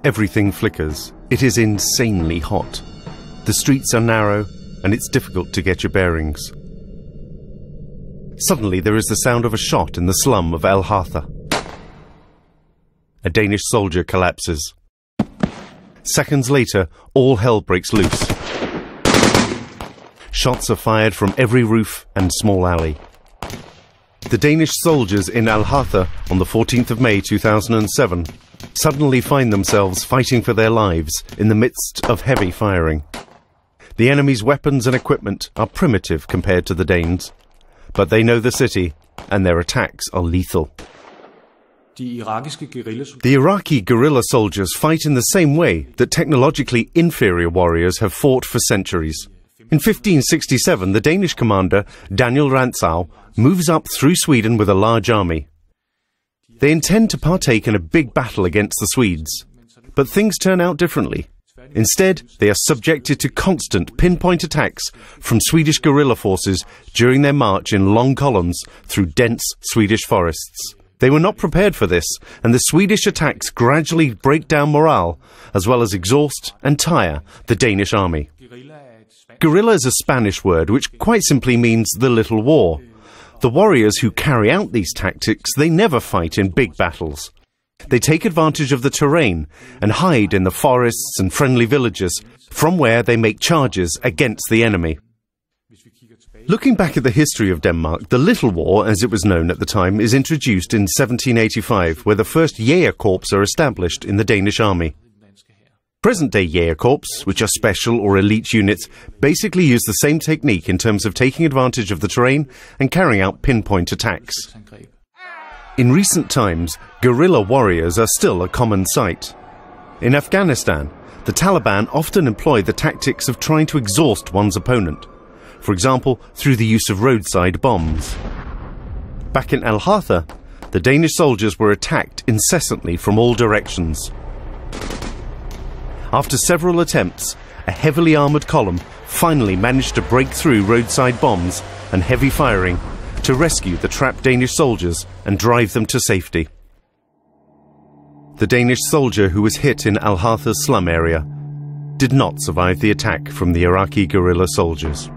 everything flickers. It is insanely hot. The streets are narrow, and it's difficult to get your bearings. Suddenly there is the sound of a shot in the slum of El Hartha. A Danish soldier collapses. Seconds later, all hell breaks loose. Shots are fired from every roof and small alley. The Danish soldiers in El Hartha on the 14th of May 2007 suddenly find themselves fighting for their lives in the midst of heavy firing. The enemy's weapons and equipment are primitive compared to the Danes, but they know the city and their attacks are lethal. The Iraqi guerrilla soldiers fight in the same way that technologically inferior warriors have fought for centuries. In 1567, the Danish commander, Daniel Rantzau, moves up through Sweden with a large army. They intend to partake in a big battle against the Swedes, but things turn out differently. Instead, they are subjected to constant pinpoint attacks from Swedish guerrilla forces during their march in long columns through dense Swedish forests. They were not prepared for this, and the Swedish attacks gradually break down morale, as well as exhaust and tire the Danish army. Guerrilla is a Spanish word which quite simply means the little war. The warriors who carry out these tactics, they never fight in big battles. They take advantage of the terrain and hide in the forests and friendly villages, from where they make charges against the enemy. Looking back at the history of Denmark, the Little War, as it was known at the time, is introduced in 1785, where the first Jægerkorps are established in the Danish army. Present-day Jægerkorps, which are special or elite units, basically use the same technique in terms of taking advantage of the terrain and carrying out pinpoint attacks. In recent times, guerrilla warriors are still a common sight. In Afghanistan, the Taliban often employ the tactics of trying to exhaust one's opponent, for example, through the use of roadside bombs. Back in El Hartha, the Danish soldiers were attacked incessantly from all directions. After several attempts, a heavily armoured column finally managed to break through roadside bombs and heavy firing to rescue the trapped Danish soldiers and drive them to safety. The Danish soldier who was hit in Al Hartha's slum area did not survive the attack from the Iraqi guerrilla soldiers.